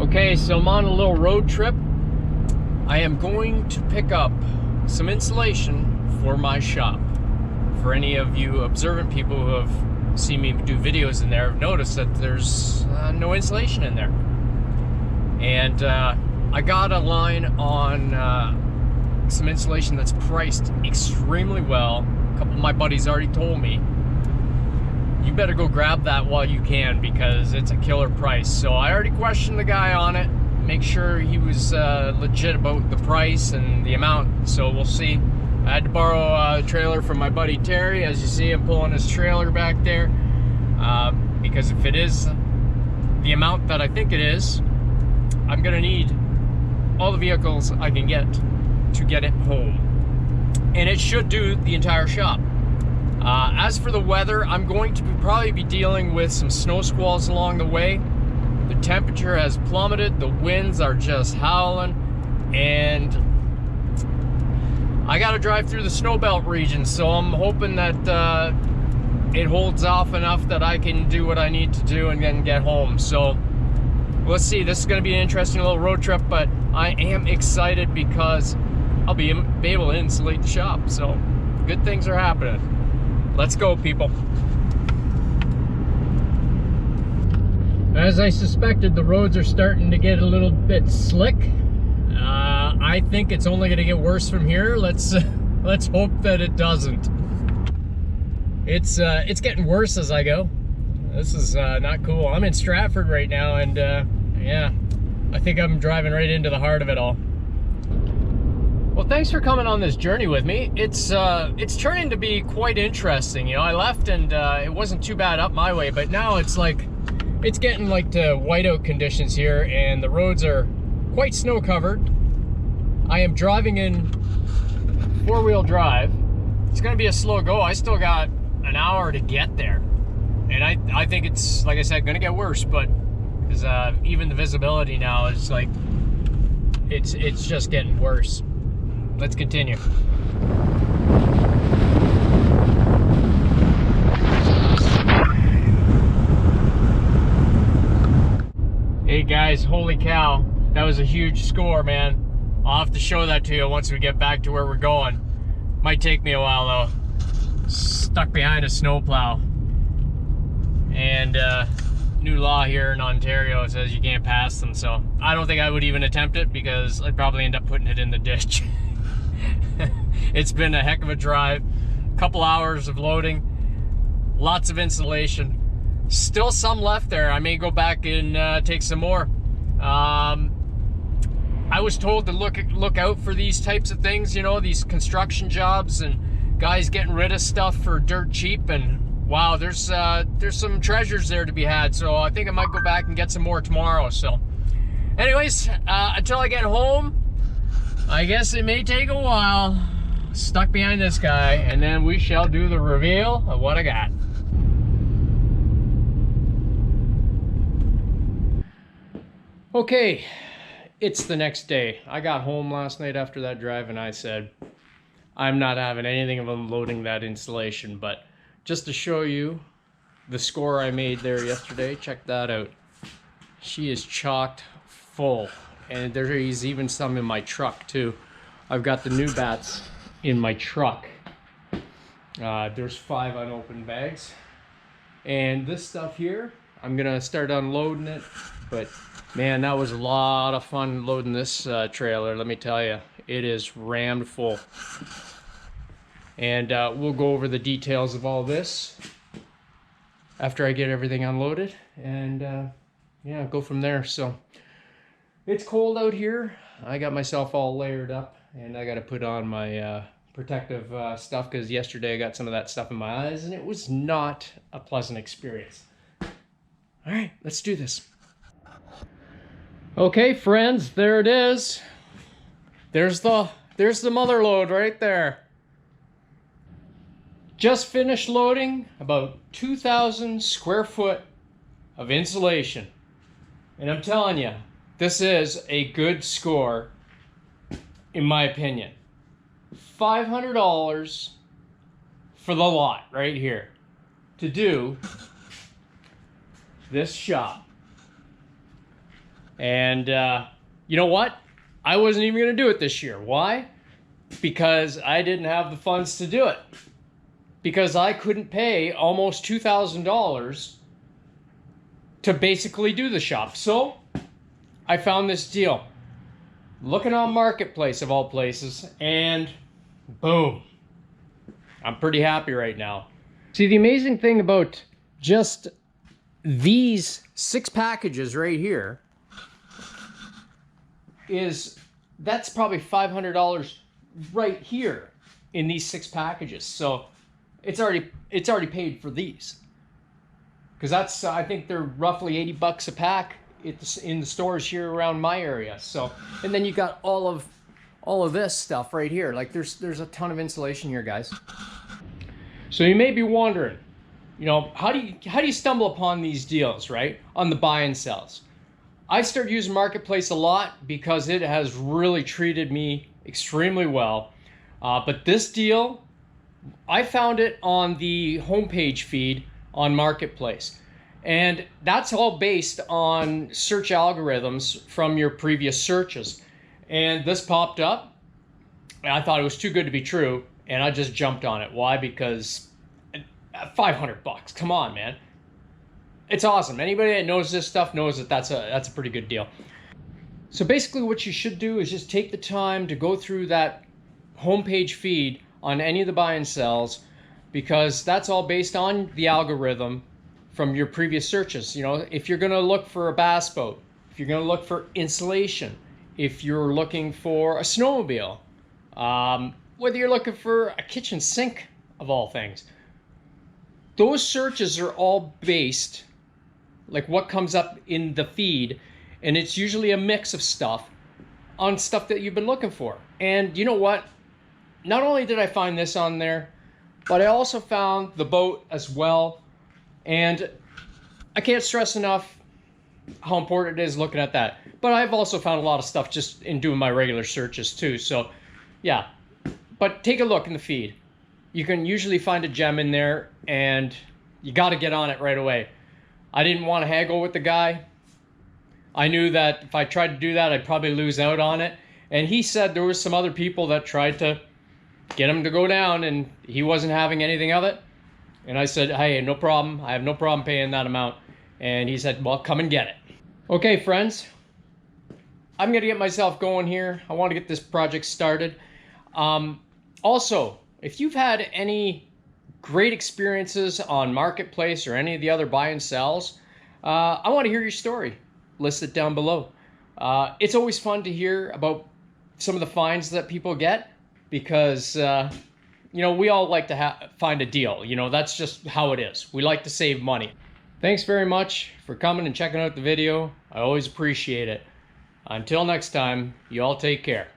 Okay, so I'm on a little road trip. I am going to pick up some insulation for my shop. For any of you observant people who have seen me do videos in there, have noticed that there's no insulation in there. And I got a line on some insulation that's priced extremely well. A couple of my buddies already told me, you better go grab that while you can because it's a killer price. So I already questioned the guy on it, make sure he was legit about the price and the amount, so we'll see. I had to borrow a trailer from my buddy Terry. As you see, I'm pulling his trailer back there because if it is the amount that I think it is, I'm gonna need all the vehicles I can get to get it home. And it should do the entire shop. As for the weather, I'm going to probably be dealing with some snow squalls along the way. The temperature has plummeted, the winds are just howling, and I gotta drive through the snowbelt region, so I'm hoping that it holds off enough that I can do what I need to do and then get home. So let's see, this is gonna be an interesting little road trip, but I am excited because I'll be able to insulate the shop, so good things are happening. Let's go, people. As I suspected, the roads are starting to get a little bit slick. I think it's only going to get worse from here. Let's hope that it doesn't. It's getting worse as I go. This is not cool. I'm in Stratford right now, and yeah, I think I'm driving right into the heart of it all. Well, thanks for coming on this journey with me. It's turning to be quite interesting. You know, I left and it wasn't too bad up my way, but now it's getting like to whiteout conditions here, and the roads are quite snow covered. I am driving in four-wheel drive. It's gonna be a slow go. I still got an hour to get there, and I think it's, like I said, gonna get worse. But because even the visibility now is like it's just getting worse. Let's continue. Hey guys, holy cow, that was a huge score, man. I'll have to show that to you once we get back to where we're going. Might take me a while though. Stuck behind a snowplow. And new law here in Ontario says you can't pass them, so I don't think I would even attempt it because I'd probably end up putting it in the ditch. It's been a heck of a drive, couple hours of loading, lots of insulation, still some left there. I may go back and take some more. I was told to look out for these types of things, you know, these construction jobs and guys getting rid of stuff for dirt cheap, and wow, there's some treasures there to be had. So I think I might go back and get some more tomorrow. So anyways, until I get home, I guess it may take a while, stuck behind this guy, and then we shall do the reveal of what I got. Okay, it's the next day. I got home last night after that drive and I said, I'm not having anything of unloading that insulation, but just to show you the score I made there yesterday, check that out. She is chocked full. And there is even some in my truck too. I've got the new bats in my truck. There's 5 unopened bags. And this stuff here, I'm gonna start unloading it. But man, that was a lot of fun loading this trailer, let me tell you. It is rammed full. And we'll go over the details of all this after I get everything unloaded. And yeah, go from there. So it's cold out here. I got myself all layered up, and I got to put on my protective stuff because yesterday I got some of that stuff in my eyes and it was not a pleasant experience. All right, let's do this. Okay, friends, there it is. There's the mother load right there. Just finished loading about 2,000 square foot of insulation. And I'm telling you, this is a good score, in my opinion. $500 for the lot right here to do this shop. And you know what? I wasn't even going to do it this year. Why? Because I didn't have the funds to do it. Because I couldn't pay almost $2,000 to basically do the shop. So I found this deal. Looking on Marketplace of all places, and boom. I'm pretty happy right now. See, the amazing thing about just these 6 packages right here is that's probably $500 right here in these 6 packages. So it's already paid for these, because that's I think they're roughly $80 a pack in the stores here around my area. So, and then you got all of this stuff right here. Like there's a ton of insulation here, guys. So you may be wondering, you know, how do you stumble upon these deals, right? On the buy and sells. I started using Marketplace a lot because it has really treated me extremely well. But this deal, I found it on the homepage feed on Marketplace. And that's all based on search algorithms from your previous searches. And this popped up, and I thought it was too good to be true, and I just jumped on it. Why? Because $500. Come on, man. It's awesome. Anybody that knows this stuff knows that that's a pretty good deal. So basically what you should do is just take the time to go through that homepage feed on any of the buy and sells, because that's all based on the algorithm from your previous searches. You know, if you're going to look for a bass boat, if you're going to look for insulation, if you're looking for a snowmobile, whether you're looking for a kitchen sink of all things, those searches are all based, like what comes up in the feed, and it's usually a mix of stuff on stuff that you've been looking for. And you know what? Not only did I find this on there, but I also found the boat as well. And I can't stress enough how important it is looking at that. But I've also found a lot of stuff just in doing my regular searches too. So yeah, but take a look in the feed. You can usually find a gem in there, and you got to get on it right away. I didn't want to haggle with the guy. I knew that if I tried to do that, I'd probably lose out on it. And he said there was some other people that tried to get him to go down, and he wasn't having anything of it. And I said, hey, no problem. I have no problem paying that amount. And he said, well, come and get it. Okay, friends. I'm going to get myself going here. I want to get this project started. Also, if you've had any great experiences on Marketplace or any of the other buy and sells, I want to hear your story. List it down below. It's always fun to hear about some of the finds that people get, because you know, we all like to find a deal. You know, that's just how it is. We like to save money. Thanks very much for coming and checking out the video. I always appreciate it. Until next time, you all take care.